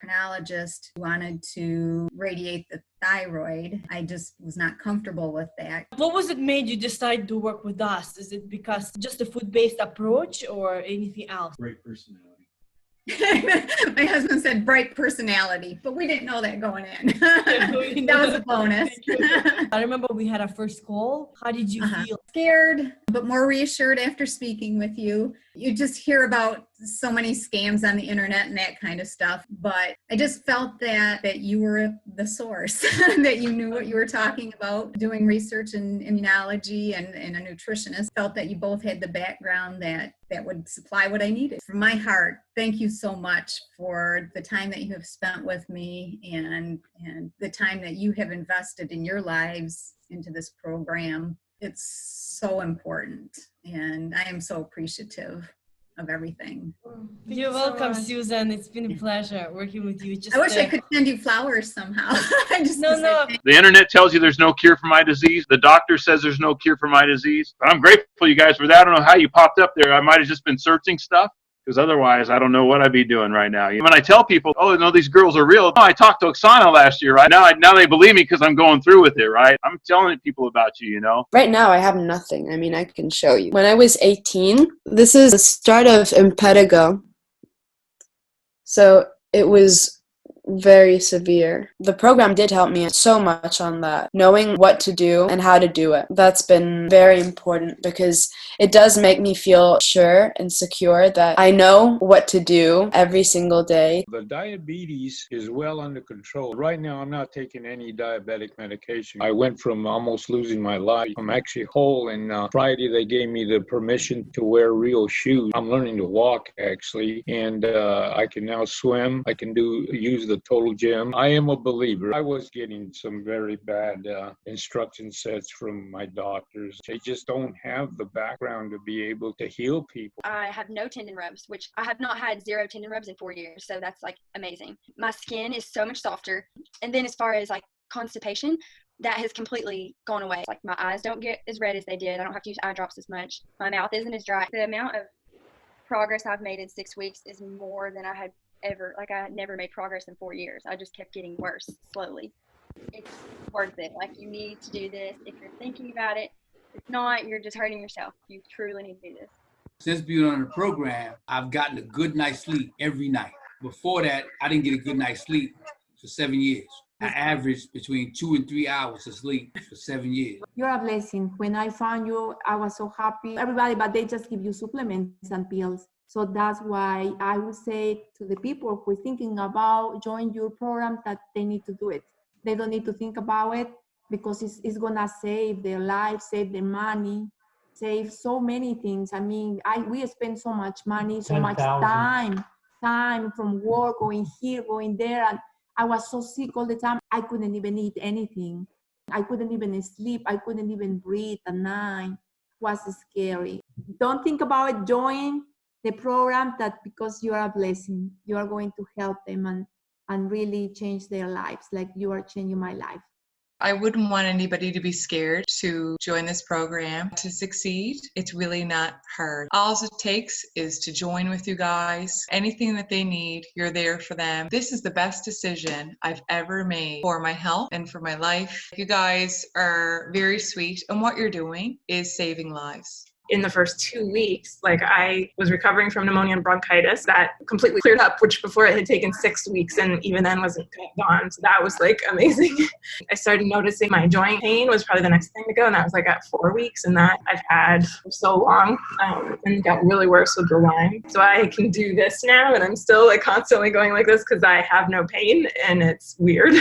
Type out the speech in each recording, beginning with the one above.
endocrinologist who wanted to radiate the thyroid. I just was not comfortable with that. What was it made you decide to work with us? Is it because just a food-based approach or anything else? Great personality. My husband said bright personality, but we didn't know that going in. That was a bonus. I remember we had our first call. How did you feel? Scared, but more reassured after speaking with you. You just hear about so many scams on the internet and that kind of stuff, but I just felt that you were the source, that you knew what you were talking about. Doing research in immunology and a nutritionist, felt that you both had the background that would supply what I needed. From my heart, thank you so much for the time that you have spent with me and the time that you have invested in your lives into this program. It's so important, and I am so appreciative of everything. You're welcome, Susan. It's been a pleasure working with you. I wish I could send you flowers somehow. The internet tells you there's no cure for my disease. The doctor says there's no cure for my disease. But I'm grateful, you guys, for that. I don't know how you popped up there. I might have just been searching stuff, because otherwise I don't know what I'd be doing right now. When I tell people, oh, no, these girls are real. No, I talked to Oksana last year, right? Now they believe me because I'm going through with it, right? I'm telling people about you, you know? Right now I have nothing. I mean, I can show you. When I was 18, this is the start of impetigo. So it was very severe. The program did help me so much on that, knowing what to do and how to do it. That's been very important because it does make me feel sure and secure that I know what to do every single day. The diabetes is well under control. Right now, I'm not taking any diabetic medication. I went from almost losing my life. I'm actually whole, and Friday they gave me the permission to wear real shoes. I'm learning to walk, actually, and I can now swim. I can use the total gym. I am a believer. I was getting some very bad instruction sets from my doctors. They just don't have the background to be able to heal people. I have no tendon rubs, which I have not had 0 tendon rubs in 4 years. So that's like amazing. My skin is so much softer. And then as far as like constipation, that has completely gone away. Like my eyes don't get as red as they did. I don't have to use eye drops as much. My mouth isn't as dry. The amount of progress I've made in 6 weeks is more than I had ever. Like I never made progress in 4 years. I just kept getting worse slowly. It's worth it. Like you need to do this if you're thinking about it. If not, you're just hurting yourself. You truly need to do this. Since being on the program, I've gotten a good night's sleep every night. Before that, I didn't get a good night's sleep for 7 years. I averaged between 2 and 3 hours of sleep for 7 years. You're a blessing. When I found you, I was so happy. Everybody, but they just give you supplements and pills. So that's why I would say to the people who are thinking about joining your program that they need to do it. They don't need to think about it because it's going to save their life, save their money, save so many things. I mean, we spend so much money, so 10, much time from work, going here, going there. And I was so sick all the time. I couldn't even eat anything. I couldn't even sleep. I couldn't even breathe at night. It was scary. Don't think about it. Join the program that because you are a blessing, you are going to help them and really change their lives like you are changing my life. I wouldn't want anybody to be scared to join this program. To succeed, it's really not hard. All it takes is to join with you guys. Anything that they need, you're there for them. This is the best decision I've ever made for my health and for my life. You guys are very sweet, and what you're doing is saving lives. In the first 2 weeks, like I was recovering from pneumonia and bronchitis that completely cleared up, which before it had taken 6 weeks and even then wasn't gone. So that was like amazing. I started noticing my joint pain was probably the next thing to go. And that was like at 4 weeks, and that I've had for so long and got really worse with the Lyme. So I can do this now, and I'm still like constantly going like this because I have no pain, and it's weird.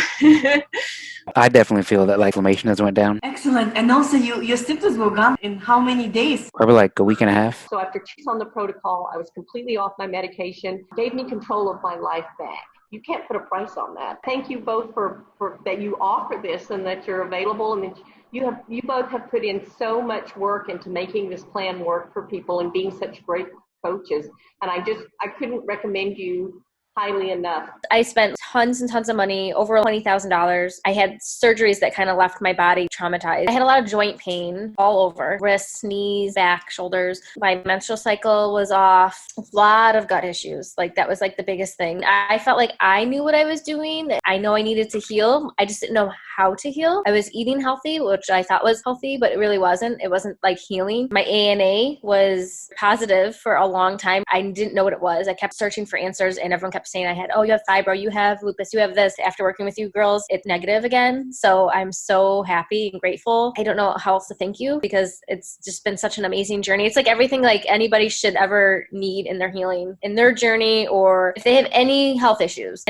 I definitely feel that like inflammation has went down. Excellent. And also your symptoms were gone in how many days? Probably like a week and a half. So after 2 weeks on the protocol, I was completely off my medication. Gave me control of my life back. You can't put a price on that. Thank you both for that you offer this and that you're available, and that you both have put in so much work into making this plan work for people and being such great coaches. And I couldn't recommend you highly enough. I spent tons and tons of money, over $20,000. I had surgeries that kind of left my body traumatized. I had a lot of joint pain all over, wrists, knees, back, shoulders. My menstrual cycle was off. A lot of gut issues. Like that was like the biggest thing. I felt like I knew what I was doing. I know I needed to heal. I just didn't know how to heal. I was eating healthy, which I thought was healthy, but it really wasn't. It wasn't like healing. My ANA was positive for a long time. I didn't know what it was. I kept searching for answers and everyone kept saying I had, oh, you have fibro, you have lupus, you have this. After working with you girls, it's negative again. So I'm so happy and grateful. I don't know how else to thank you because it's just been such an amazing journey. It's like everything like anybody should ever need in their healing, in their journey, or if they have any health issues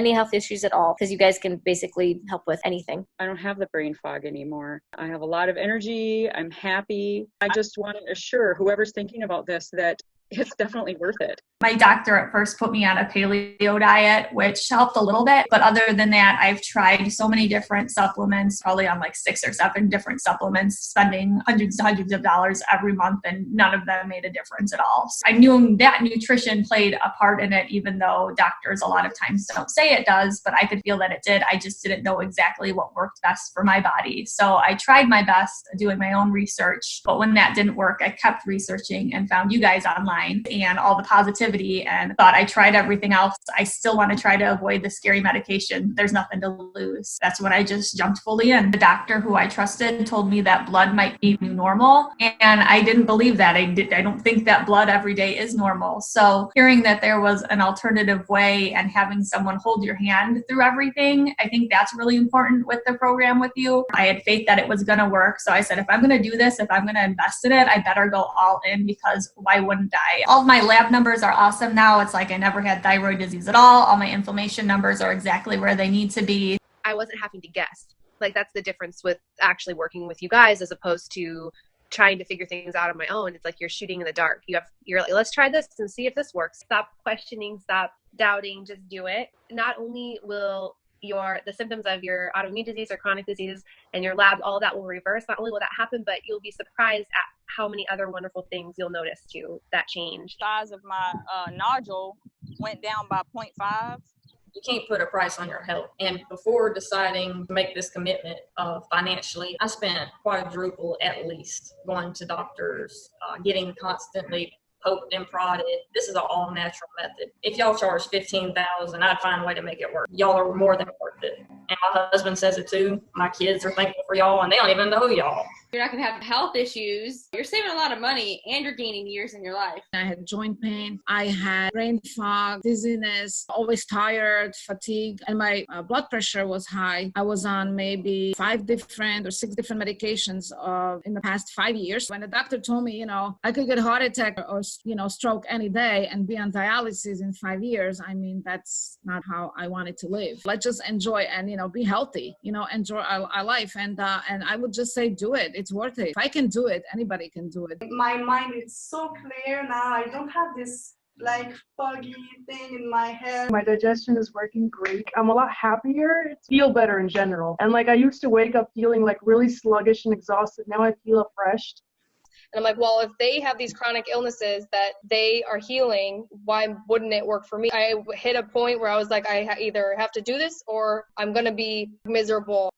at all, because you guys can basically help with anything. I don't have the brain fog anymore. I have a lot of energy. I'm happy. I just want to assure whoever's thinking about this that it's definitely worth it. My doctor at first put me on a paleo diet, which helped a little bit. But other than that, I've tried so many different supplements, probably on like 6 or 7 different supplements, spending hundreds of dollars every month, and none of them made a difference at all. So I knew that nutrition played a part in it, even though doctors a lot of times don't say it does, but I could feel that it did. I just didn't know exactly what worked best for my body. So I tried my best doing my own research. But when that didn't work, I kept researching and found you guys online and all the positivity and thought I tried everything else. I still want to try to avoid the scary medication. There's nothing to lose. That's when I just jumped fully in. The doctor who I trusted told me that blood might be new normal, and I didn't believe that. I don't think that blood every day is normal. So hearing that there was an alternative way and having someone hold your hand through everything, I think that's really important with the program with you. I had faith that it was going to work. So I said, if I'm going to do this, if I'm going to invest in it, I better go all in, because why wouldn't I? All of my lab numbers are awesome now. It's like I never had thyroid disease at all. All my inflammation numbers are exactly where they need to be. I wasn't having to guess. Like that's the difference with actually working with you guys as opposed to trying to figure things out on my own. It's like you're shooting in the dark. You're like, let's try this and see if this works. Stop questioning, stop doubting, just do it. Not only will the symptoms of your autoimmune disease or chronic disease and your lab, all of that will reverse. Not only will that happen, but you'll be surprised at how many other wonderful things you'll notice too that change. Size of my nodule went down by 0.5. You can't put a price on your health. And before deciding to make this commitment financially, I spent quadruple at least going to doctors, getting constantly poked and prodded. This is an all natural method. If y'all charge $15,000, I'd find a way to make it work. Y'all are more than worth it. And my husband says it too. My kids are thankful for y'all, and they don't even know y'all. You're not going to have health issues. You're saving a lot of money, and you're gaining years in your life. I had joint pain. I had brain fog, dizziness, always tired, fatigue, and my blood pressure was high. I was on maybe 5 different or 6 different medications in the past 5 years. When the doctor told me, I could get a heart attack or stroke any day and be on dialysis in 5 years, I mean, that's not how I wanted to live. Let's just enjoy and, be healthy, enjoy our life. And I would just say, do it. It's worth it. If I can do it, anybody can do it. My mind is so clear now. I don't have this foggy thing in my head. My digestion is working great. I'm a lot happier. I feel better in general. And I used to wake up feeling really sluggish and exhausted. Now I feel refreshed. And I'm like, well, if they have these chronic illnesses that they are healing, why wouldn't it work for me? I hit a point where I was like, I either have to do this or I'm going to be miserable.